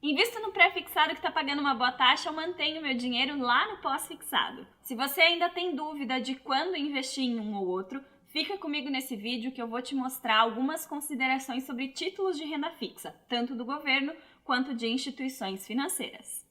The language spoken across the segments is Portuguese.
Invisto no pré-fixado que está pagando uma boa taxa ou mantenho meu dinheiro lá no pós-fixado? Se você ainda tem dúvida de quando investir em um ou outro, fica comigo nesse vídeo que eu vou te mostrar algumas considerações sobre títulos de renda fixa, tanto do governo quanto de instituições financeiras.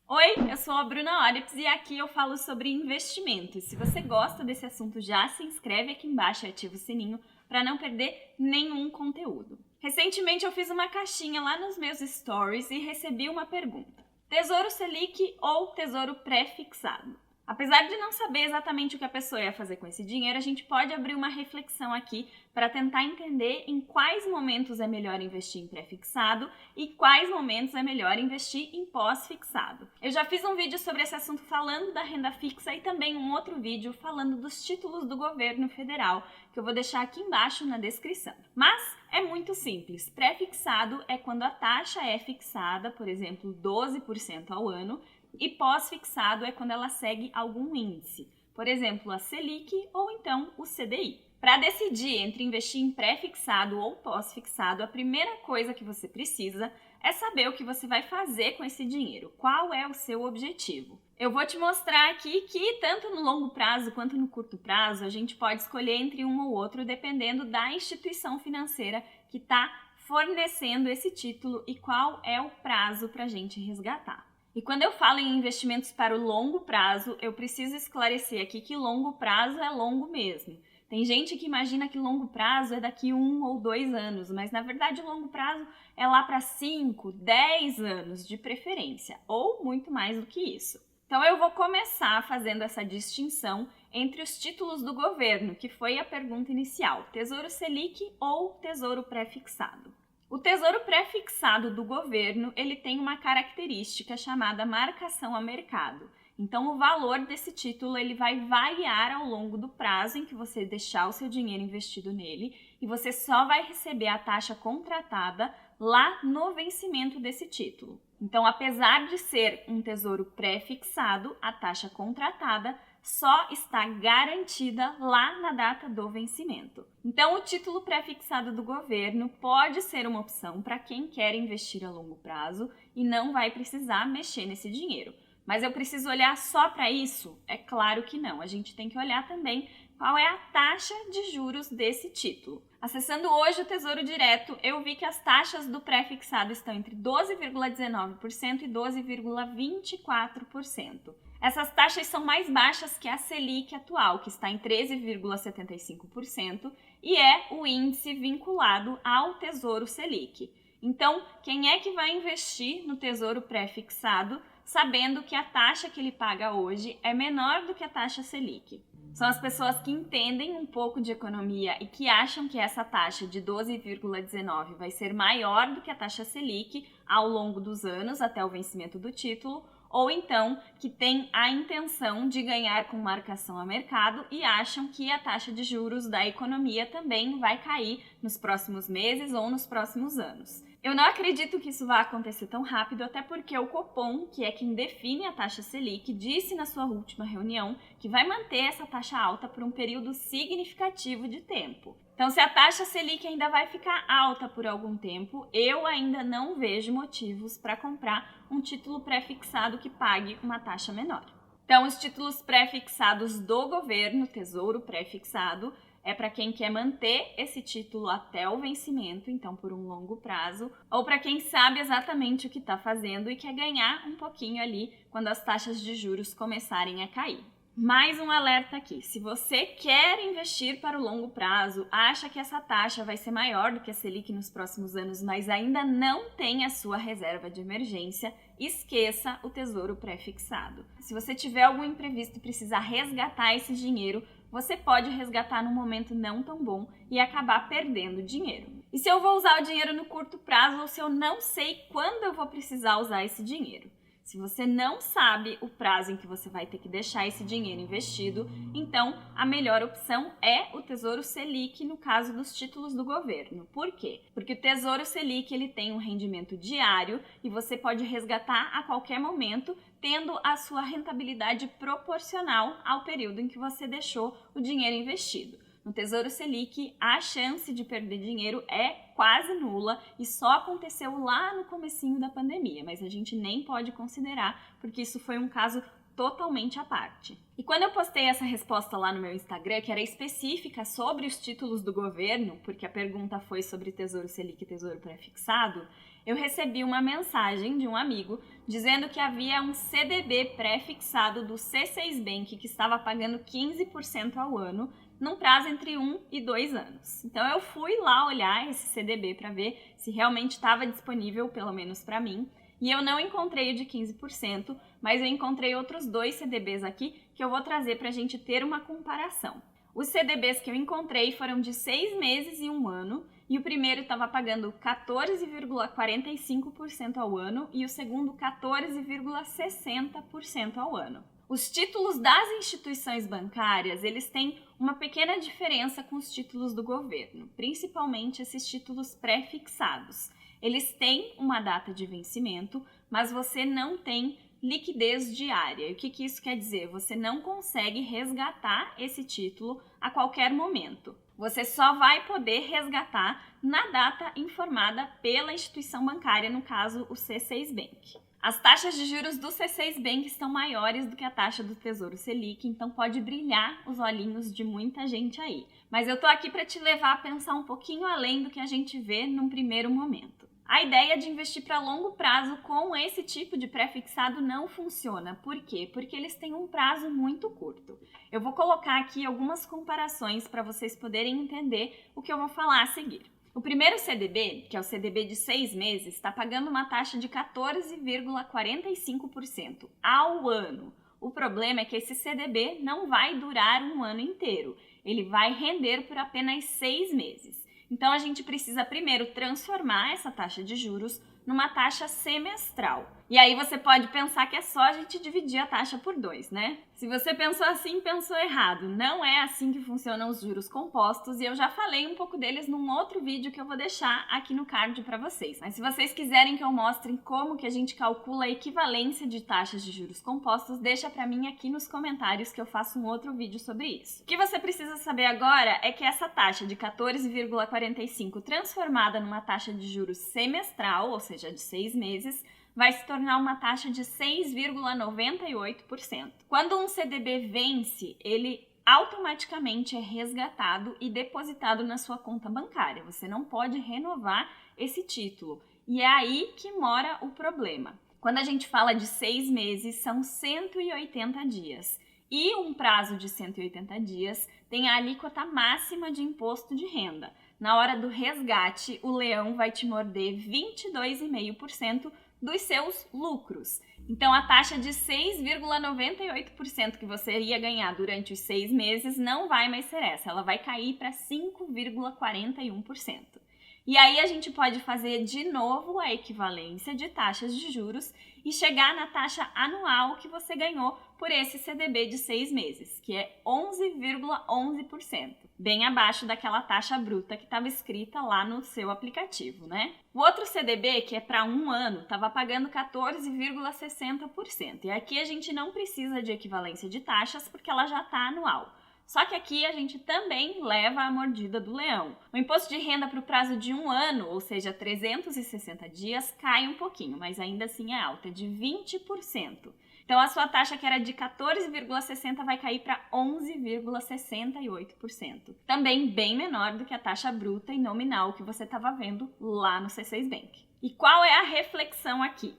Oi, eu sou a Bruna Orips e aqui eu falo sobre investimentos. Se você gosta desse assunto, já se inscreve aqui embaixo e ativa o sininho para não perder nenhum conteúdo. Recentemente eu fiz uma caixinha lá nos meus stories e recebi uma pergunta: Tesouro Selic ou Tesouro Pré-fixado? Apesar de não saber exatamente o que a pessoa ia fazer com esse dinheiro, a gente pode abrir uma reflexão aqui para tentar entender em quais momentos é melhor investir em pré-fixado e quais momentos é melhor investir em pós-fixado. Eu já fiz um vídeo sobre esse assunto falando da renda fixa e também um outro vídeo falando dos títulos do governo federal, que eu vou deixar aqui embaixo na descrição. Mas é muito simples. Pré-fixado é quando a taxa é fixada, por exemplo, 12% ao ano, e pós-fixado é quando ela segue algum índice, por exemplo, a Selic ou então o CDI. Para decidir entre investir em pré-fixado ou pós-fixado, a primeira coisa que você precisa é saber o que você vai fazer com esse dinheiro, qual é o seu objetivo. Eu vou te mostrar aqui que tanto no longo prazo quanto no curto prazo a gente pode escolher entre um ou outro dependendo da instituição financeira que está fornecendo esse título e qual é o prazo para a gente resgatar. E quando eu falo em investimentos para o longo prazo, eu preciso esclarecer aqui que longo prazo é longo mesmo. Tem gente que imagina que longo prazo é daqui 1 ou 2 anos, mas na verdade longo prazo é lá para 5, 10 anos de preferência, ou muito mais do que isso. Então eu vou começar fazendo essa distinção entre os títulos do governo, que foi a pergunta inicial, Tesouro Selic ou Tesouro Pré-fixado. O tesouro pré-fixado do governo, ele tem uma característica chamada marcação a mercado. Então, o valor desse título ele vai variar ao longo do prazo em que você deixar o seu dinheiro investido nele e você só vai receber a taxa contratada lá no vencimento desse título. Então, apesar de ser um tesouro pré-fixado, a taxa contratada só está garantida lá na data do vencimento. Então, o título pré-fixado do governo pode ser uma opção para quem quer investir a longo prazo e não vai precisar mexer nesse dinheiro. Mas eu preciso olhar só para isso? É claro que não. A gente tem que olhar também qual é a taxa de juros desse título. Acessando hoje o Tesouro Direto, eu vi que as taxas do pré-fixado estão entre 12,19% e 12,24%. Essas taxas são mais baixas que a Selic atual, que está em 13,75%, e é o índice vinculado ao Tesouro Selic. Então, quem é que vai investir no Tesouro Pré-fixado sabendo que a taxa que ele paga hoje é menor do que a taxa Selic? São as pessoas que entendem um pouco de economia e que acham que essa taxa de 12,19 vai ser maior do que a taxa Selic ao longo dos anos até o vencimento do título, ou então que tem a intenção de ganhar com marcação a mercado e acham que a taxa de juros da economia também vai cair nos próximos meses ou nos próximos anos. Eu não acredito que isso vá acontecer tão rápido, até porque o Copom, que é quem define a taxa Selic, disse na sua última reunião que vai manter essa taxa alta por um período significativo de tempo. Então, se a taxa Selic ainda vai ficar alta por algum tempo, eu ainda não vejo motivos para comprar um título pré-fixado que pague uma taxa menor. Então, os títulos pré-fixados do governo, Tesouro Pré-fixado, é para quem quer manter esse título até o vencimento, então por um longo prazo, ou para quem sabe exatamente o que está fazendo e quer ganhar um pouquinho ali quando as taxas de juros começarem a cair. Mais um alerta aqui, se você quer investir para o longo prazo, acha que essa taxa vai ser maior do que a Selic nos próximos anos, mas ainda não tem a sua reserva de emergência, esqueça o Tesouro Pré-fixado. Se você tiver algum imprevisto e precisar resgatar esse dinheiro, você pode resgatar num momento não tão bom e acabar perdendo dinheiro. E se eu vou usar o dinheiro no curto prazo ou se eu não sei quando eu vou precisar usar esse dinheiro? Se você não sabe o prazo em que você vai ter que deixar esse dinheiro investido, então a melhor opção é o Tesouro Selic no caso dos títulos do governo. Por quê? Porque o Tesouro Selic ele tem um rendimento diário e você pode resgatar a qualquer momento, tendo a sua rentabilidade proporcional ao período em que você deixou o dinheiro investido. No Tesouro Selic, a chance de perder dinheiro é quase nula e só aconteceu lá no comecinho da pandemia, mas a gente nem pode considerar porque isso foi um caso totalmente à parte. E quando eu postei essa resposta lá no meu Instagram, que era específica sobre os títulos do governo, porque a pergunta foi sobre Tesouro Selic e Tesouro Pré-fixado, eu recebi uma mensagem de um amigo dizendo que havia um CDB pré-fixado do C6 Bank que estava pagando 15% ao ano, num prazo entre 1 e 2 anos. Então eu fui lá olhar esse CDB para ver se realmente estava disponível, pelo menos para mim, e eu não encontrei o de 15%, mas eu encontrei outros 2 CDBs aqui que eu vou trazer para a gente ter uma comparação. Os CDBs que eu encontrei foram de 6 meses e 1 ano, e o primeiro estava pagando 14,45% ao ano e o segundo 14,60% ao ano. Os títulos das instituições bancárias, eles têm uma pequena diferença com os títulos do governo, principalmente esses títulos pré-fixados. Eles têm uma data de vencimento, mas você não tem liquidez diária. E o que isso quer dizer? Você não consegue resgatar esse título a qualquer momento. Você só vai poder resgatar na data informada pela instituição bancária, no caso o C6 Bank. As taxas de juros do C6 Bank estão maiores do que a taxa do Tesouro Selic, então pode brilhar os olhinhos de muita gente aí. Mas eu tô aqui para te levar a pensar um pouquinho além do que a gente vê num primeiro momento. A ideia de investir para longo prazo com esse tipo de pré-fixado não funciona. Por quê? Porque eles têm um prazo muito curto. Eu vou colocar aqui algumas comparações para vocês poderem entender o que eu vou falar a seguir. O primeiro CDB, que é o CDB de 6 meses, está pagando uma taxa de 14,45% ao ano. O problema é que esse CDB não vai durar um ano inteiro. Ele vai render por apenas 6 meses. Então, a gente precisa primeiro transformar essa taxa de juros numa taxa semestral. E aí você pode pensar que é só a gente dividir a taxa por 2, né? Se você pensou assim, pensou errado. Não é assim que funcionam os juros compostos e eu já falei um pouco deles num outro vídeo que eu vou deixar aqui no card para vocês. Mas se vocês quiserem que eu mostre como que a gente calcula a equivalência de taxas de juros compostos, deixa para mim aqui nos comentários que eu faço um outro vídeo sobre isso. O que você precisa saber agora é que essa taxa de 14,45 transformada numa taxa de juros semestral, ou seja, de 6 meses, vai se tornar uma taxa de 6,98%. Quando um CDB vence, ele automaticamente é resgatado e depositado na sua conta bancária. Você não pode renovar esse título. E é aí que mora o problema. Quando a gente fala de 6 meses, são 180 dias. E um prazo de 180 dias tem a alíquota máxima de imposto de renda. Na hora do resgate, o leão vai te morder 22,5% dos seus lucros. Então, a taxa de 6,98% que você iria ganhar durante os 6 meses não vai mais ser essa, ela vai cair para 5,41%. E aí a gente pode fazer de novo a equivalência de taxas de juros e chegar na taxa anual que você ganhou por esse CDB de 6 meses, que é 11,11%, bem abaixo daquela taxa bruta que estava escrita lá no seu aplicativo, né? O outro CDB, que é para 1 ano, estava pagando 14,60%, e aqui a gente não precisa de equivalência de taxas porque ela já está anual. Só que aqui a gente também leva a mordida do leão. O imposto de renda para o prazo de 1 ano, ou seja, 360 dias, cai um pouquinho, mas ainda assim é alta, de 20%. Então a sua taxa que era de 14,60 vai cair para 11,68%. Também bem menor do que a taxa bruta e nominal que você estava vendo lá no C6 Bank. E qual é a reflexão aqui?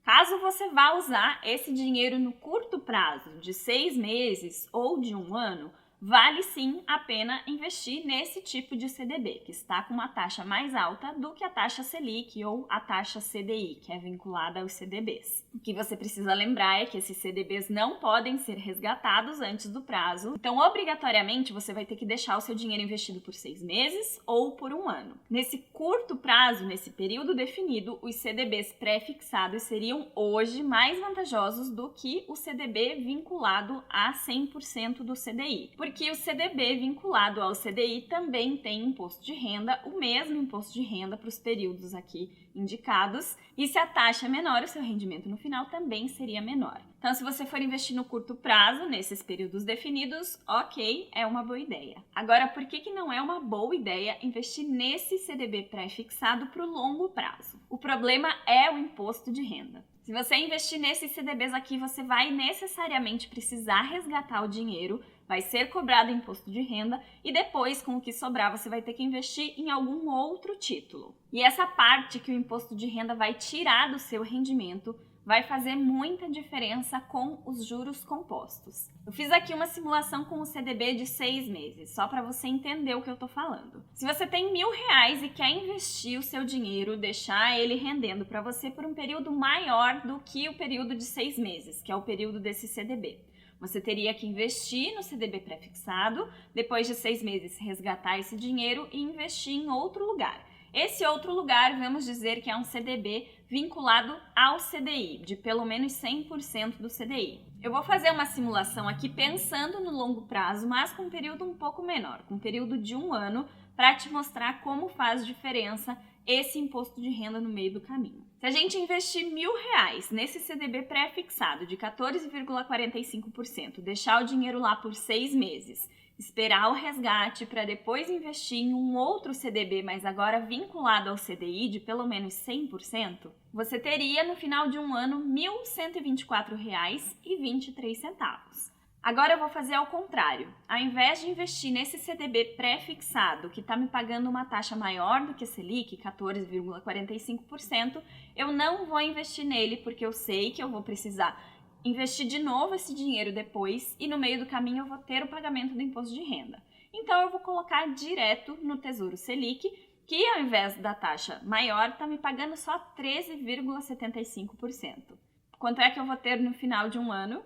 Caso você vá usar esse dinheiro no curto prazo, de 6 meses ou de 1 ano, vale sim a pena investir nesse tipo de CDB, que está com uma taxa mais alta do que a taxa Selic ou a taxa CDI, que é vinculada aos CDBs. O que você precisa lembrar é que esses CDBs não podem ser resgatados antes do prazo, então obrigatoriamente você vai ter que deixar o seu dinheiro investido por 6 meses ou por 1 ano. Nesse curto prazo, nesse período definido, os CDBs pré-fixados seriam hoje mais vantajosos do que o CDB vinculado a 100% do CDI. Por porque o CDB vinculado ao CDI também tem imposto de renda, o mesmo imposto de renda para os períodos aqui indicados, e se a taxa é menor, o seu rendimento no final também seria menor. Então, se você for investir no curto prazo, nesses períodos definidos, ok, é uma boa ideia. Agora, por que não é uma boa ideia investir nesse CDB pré-fixado para o longo prazo? O problema é o imposto de renda. Se você investir nesses CDBs aqui, você vai necessariamente precisar resgatar o dinheiro, vai ser cobrado imposto de renda e depois, com o que sobrar, você vai ter que investir em algum outro título. E essa parte que o imposto de renda vai tirar do seu rendimento vai fazer muita diferença com os juros compostos. Eu fiz aqui uma simulação com o CDB de 6 meses, só para você entender o que eu estou falando. Se você tem R$1.000 e quer investir o seu dinheiro, deixar ele rendendo para você por um período maior do que o período de 6 meses, que é o período desse CDB. Você teria que investir no CDB pré-fixado, depois de 6 meses resgatar esse dinheiro e investir em outro lugar. Esse outro lugar, vamos dizer que é um CDB vinculado ao CDI, de pelo menos 100% do CDI. Eu vou fazer uma simulação aqui pensando no longo prazo, mas com um período um pouco menor, com um período de 1 ano, para te mostrar como faz diferença esse imposto de renda no meio do caminho. Se a gente investir R$1.000 nesse CDB pré-fixado de 14,45%, deixar o dinheiro lá por 6 meses, esperar o resgate para depois investir em um outro CDB, mas agora vinculado ao CDI de pelo menos 100%, você teria no final de um ano R$ 1.124,23. Agora eu vou fazer ao contrário. Ao invés de investir nesse CDB pré-fixado, que está me pagando uma taxa maior do que a Selic, 14,45%, eu não vou investir nele porque eu sei que eu vou precisar investir de novo esse dinheiro depois e no meio do caminho eu vou ter o pagamento do imposto de renda. Então eu vou colocar direto no Tesouro Selic, que ao invés da taxa maior está me pagando só 13,75%. Quanto é que eu vou ter no final de um ano?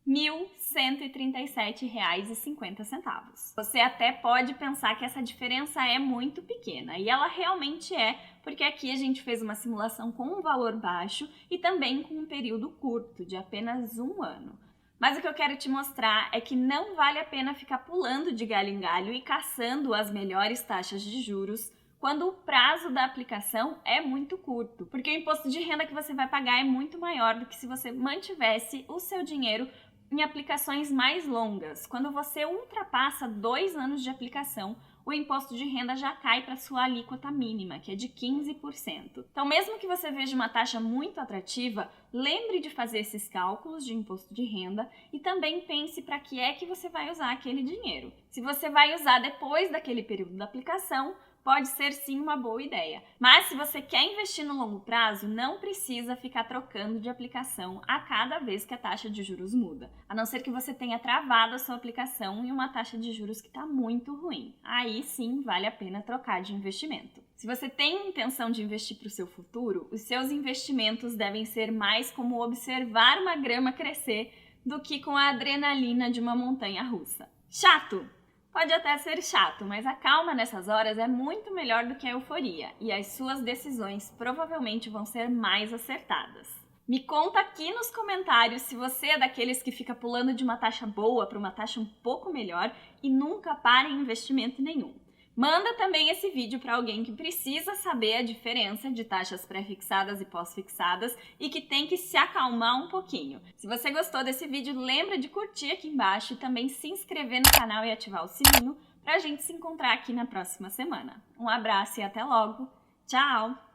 R$ 1.137,50. Você até pode pensar que essa diferença é muito pequena, e ela realmente é, porque aqui a gente fez uma simulação com um valor baixo e também com um período curto, de apenas 1 ano. Mas o que eu quero te mostrar é que não vale a pena ficar pulando de galho em galho e caçando as melhores taxas de juros quando o prazo da aplicação é muito curto, porque o imposto de renda que você vai pagar é muito maior do que se você mantivesse o seu dinheiro em aplicações mais longas. Quando você ultrapassa 2 anos de aplicação, o imposto de renda já cai para sua alíquota mínima, que é de 15%. Então, mesmo que você veja uma taxa muito atrativa, lembre de fazer esses cálculos de imposto de renda e também pense para que é que você vai usar aquele dinheiro. Se você vai usar depois daquele período da aplicação, pode ser sim uma boa ideia. Mas se você quer investir no longo prazo, não precisa ficar trocando de aplicação a cada vez que a taxa de juros muda. A não ser que você tenha travado a sua aplicação em uma taxa de juros que está muito ruim. Aí sim vale a pena trocar de investimento. Se você tem intenção de investir para o seu futuro, os seus investimentos devem ser mais como observar uma grama crescer do que com a adrenalina de uma montanha russa. Chato! Pode até ser chato, mas a calma nessas horas é muito melhor do que a euforia e as suas decisões provavelmente vão ser mais acertadas. Me conta aqui nos comentários se você é daqueles que fica pulando de uma taxa boa para uma taxa um pouco melhor e nunca para em investimento nenhum. Manda também esse vídeo para alguém que precisa saber a diferença de taxas pré-fixadas e pós-fixadas e que tem que se acalmar um pouquinho. Se você gostou desse vídeo, lembra de curtir aqui embaixo e também se inscrever no canal e ativar o sininho para a gente se encontrar aqui na próxima semana. Um abraço e até logo! Tchau!